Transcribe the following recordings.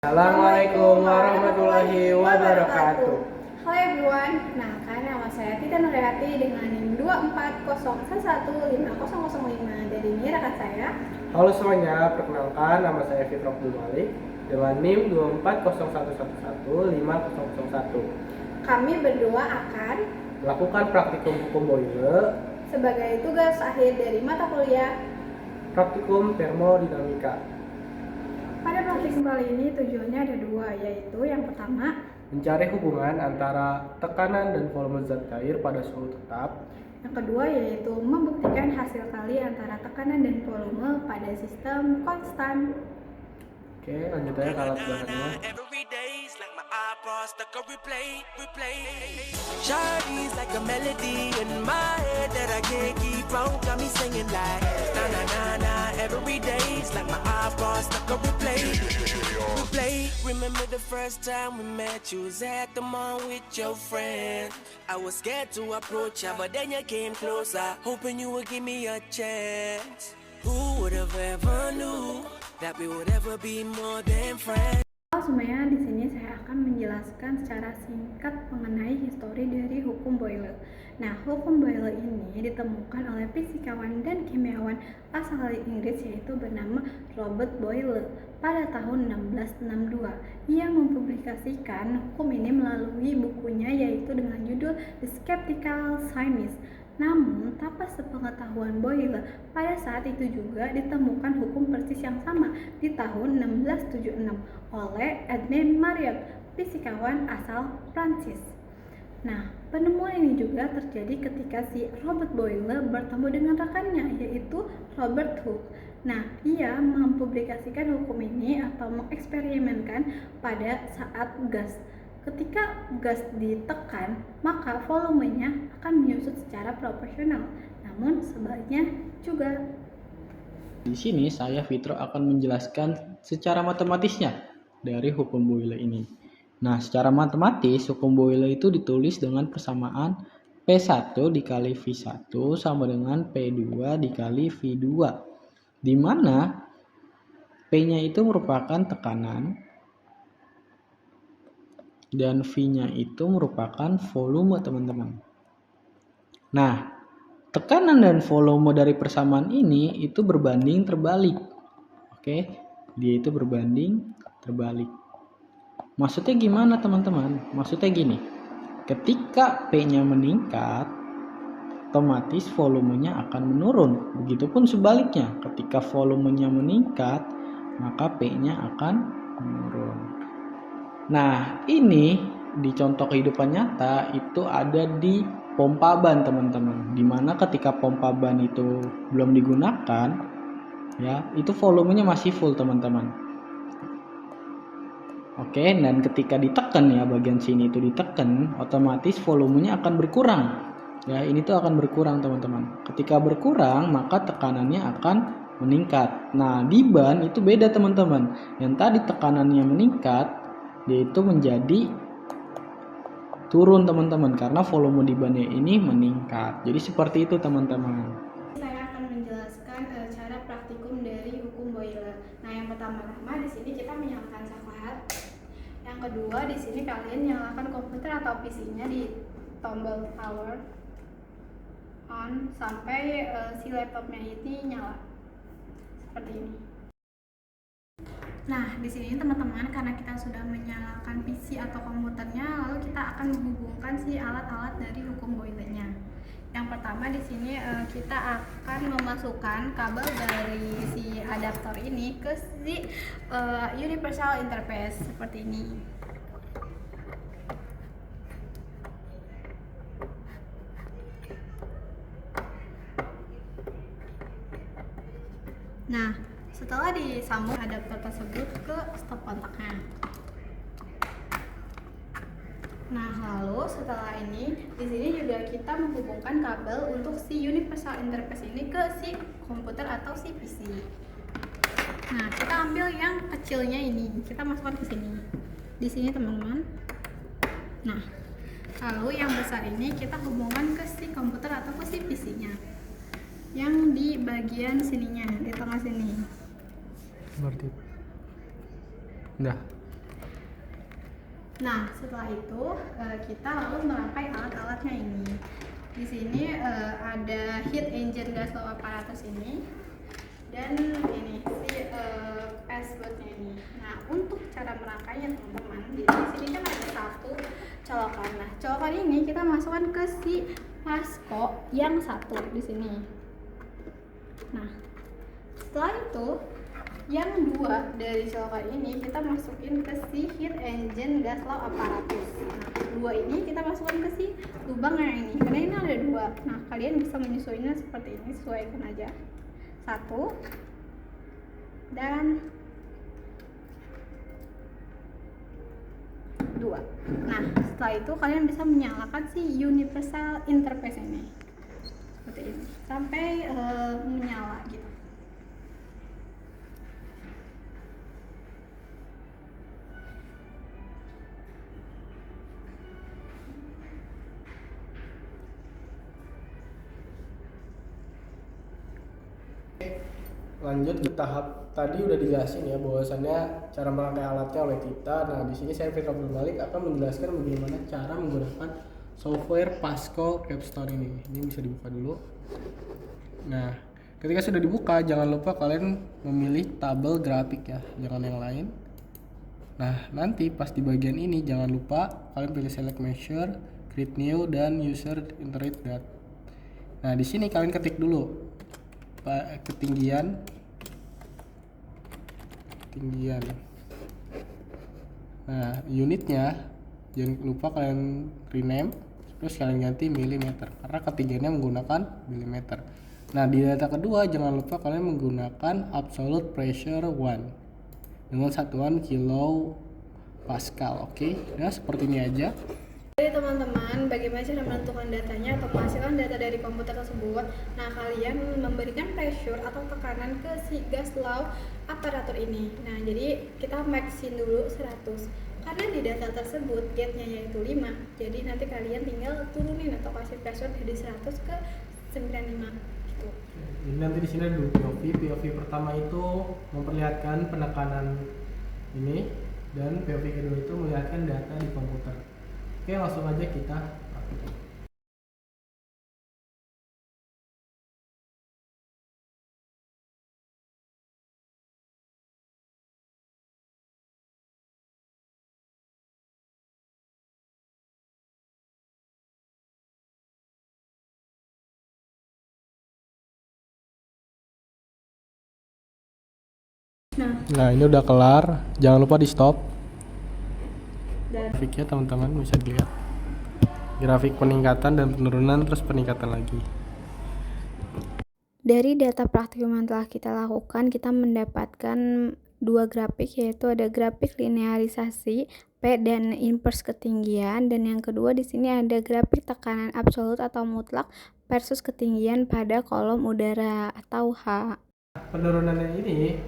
Assalamualaikum warahmatullahi wabarakatuh. Halo everyone, nama saya Tita Nurhayati dengan NIM 240115005 dari rekan saya. Halo semuanya, perkenalkan nama saya Fitro Abdul Malik dengan NIM 240111501. Kami berdua akan melakukan praktikum hukum boiler sebagai tugas akhir dari mata kuliah praktikum termodinamika. Pada praktikum kali ini tujuannya ada dua, yaitu yang pertama mencari hubungan antara tekanan dan volume zat cair pada suhu tetap. Yang kedua yaitu membuktikan hasil kali antara tekanan dan volume pada sistem konstan. Oke, lanjut aja ke alat bahannya. Shawty's like a melody in my head that I can't keep on. Got me singing like na na na na. Every day's like my iPod stuck on replay. Replay. Remember the first time we met? You was at the mall with your friend. I was scared to approach ya, but then you came closer, hoping you would give me a chance. Who would have ever knew that we would ever be more than friends? Halo semuanya, di sini saya akan menjelaskan secara singkat mengenai histori dari hukum Boyle. Nah, hukum Boyle ini ditemukan oleh fisikawan dan kimiawan asal Inggris yaitu bernama Robert Boyle pada tahun 1662. Ia mempublikasikan hukum ini melalui bukunya yaitu dengan judul The Skeptical Scientist. Namun, tanpa sepengetahuan Boyle, pada saat itu juga ditemukan hukum persis yang sama di tahun 1676 oleh Edmund Marriott, fisikawan asal Prancis. Nah, penemuan ini juga terjadi ketika si Robert Boyle bertemu dengan rekannya yaitu Robert Hooke. Nah, ia mempublikasikan hukum ini atau mengeksperimenkan pada saat gas. Ketika gas ditekan, maka volumenya akan menyusut secara proporsional. Namun sebaliknya juga. Di sini saya Fitro akan menjelaskan secara matematisnya dari hukum Boyle ini. Nah, secara matematis hukum Boyle itu ditulis dengan persamaan P1 dikali V1 sama dengan P2 dikali V2. Di mana P-nya itu merupakan tekanan dan V-nya itu merupakan volume, teman-teman. Nah, tekanan dan volume dari persamaan ini itu berbanding terbalik. Oke, dia itu berbanding terbalik. Maksudnya gimana, teman-teman? Maksudnya gini, ketika P-nya meningkat, otomatis volumenya akan menurun. Begitupun sebaliknya, ketika volumenya meningkat, maka P-nya akan menurun. Nah, ini di contoh kehidupan nyata itu ada di pompa ban, teman-teman. Dimana ketika pompa ban itu belum digunakan, ya, itu volumenya masih full, teman-teman. Oke, dan ketika ditekan ya, bagian sini itu ditekan, otomatis volumenya akan berkurang. Ya, ini tuh akan berkurang, teman-teman. Ketika berkurang, maka tekanannya akan meningkat. Nah, di ban itu beda, teman-teman. Yang tadi tekanannya meningkat, dia itu menjadi turun, teman-teman, karena volume di bannya ini meningkat. Jadi seperti itu, teman-teman. Saya akan menjelaskan cara praktikum dari hukum Boyle. Nah, yang pertama-tama di sini kita menyalakan saklar. Yang kedua di sini kalian nyalakan komputer atau PC-nya di tombol power on sampai si laptopnya ini nyala. Seperti ini. Nah, di sini teman-teman, karena kita sudah menyalakan PC atau komputernya, lalu kita akan menghubungkan si alat-alat dari hukum Boyle-nya. Yang pertama di sini kita akan memasukkan kabel dari si adaptor ini ke si universal interface seperti ini. Nah, setelah disambung adaptor tersebut ke stop kontaknya. Nah, lalu setelah ini di sini juga kita menghubungkan kabel untuk si universal interface ini ke si komputer atau si PC. Nah, kita ambil yang kecilnya ini, kita masukkan ke sini. Di sini, teman-teman. Nah, lalu yang besar ini kita hubungkan ke si komputer atau ke si PC-nya. Yang di bagian sininya, di tengah sini. Berarti. Nah, Nah, setelah itu kita lalu merangkai alat-alatnya ini. Di sini ada heat engine gas flow apparatus ini dan ini si passwordnya ini. Nah, untuk cara merangkainya teman-teman, di sini kan ada satu colokan. Nah, colokan ini kita masukkan ke si Pasco yang satu di sini. Nah, setelah itu yang dua dari colokan ini kita masukin ke si heat engine gas flow apparatus. Nah, dua ini kita masukkan ke si lubang yang ini, karena ini ada dua. Nah, kalian bisa menyesuaikannya seperti ini, sesuaikan aja. Satu dan dua. Nah, setelah itu kalian bisa menyalakan si universal interface ini seperti ini sampai menyala gitu. Lanjut ke tahap tadi udah dijelasin ya bahwasannya cara merangkai alatnya oleh kita. Nah, di sini saya Fitra Abdul Malik akan menjelaskan bagaimana cara menggunakan software Pasco Capstone ini. Ini bisa dibuka dulu. Nah, ketika sudah dibuka, jangan lupa kalian memilih tabel grafik ya, jangan yang lain. Nah, nanti pas di bagian ini jangan lupa kalian pilih select measure, create new, dan user interrupt that. Nah, di sini kalian ketik dulu ketinggian. Nah, unitnya jangan lupa kalian rename, terus kalian ganti milimeter karena ketinggiannya menggunakan milimeter. Nah, di data kedua jangan lupa kalian menggunakan absolute pressure 1 dengan satuan kilo pascal. Oke, nah seperti ini aja. Jadi teman-teman, bagaimana cara menentukan datanya atau menghasilkan data dari komputer tersebut? Nah, kalian memberikan pressure atau tekanan ke si gas flow aparatur ini. Nah, jadi kita maxin dulu 100. Karena di data tersebut gate-nya yaitu 5. Jadi nanti kalian tinggal turunin atau kasih pressure dari 100 ke 95 gitu. Jadi nanti di sini ada dua POV pertama itu memperlihatkan penekanan ini, dan POV kedua itu melihatkan data di komputer. Oke, langsung aja kita praktikin. Nah, ini udah kelar. Jangan lupa di stop. Grafiknya teman-teman bisa dilihat. Grafik peningkatan dan penurunan, terus peningkatan lagi. Dari data praktikum yang telah kita lakukan, kita mendapatkan dua grafik, yaitu ada grafik linearisasi P dan inverse ketinggian, dan yang kedua di sini ada grafik tekanan absolut atau mutlak versus ketinggian pada kolom udara atau H. Penurunannya ini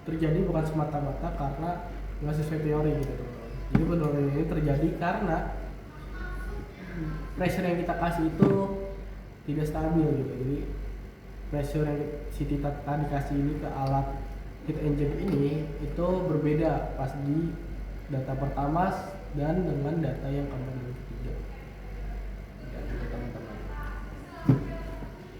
terjadi bukan semata-mata karena nggak sesuai teori gitu. Jadi penurunan ini terjadi karena pressure yang kita kasih itu tidak stabil gitu. Jadi pressure yang si kita tadi kasih ini ke alat heat engine ini itu berbeda pas di data pertama dan dengan data yang komponen ketiga. Gitu teman-teman.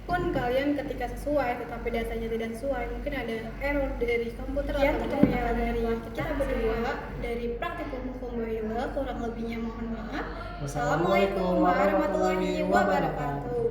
Pun kalian ketika sesuai tetapi datanya tidak sesuai, mungkin ada error dari komputer atau dari kita berdua dari praktikum hukum boiler. Kurang lebihnya mohon maaf. Wassalamualaikum warahmatullahi wabarakatuh.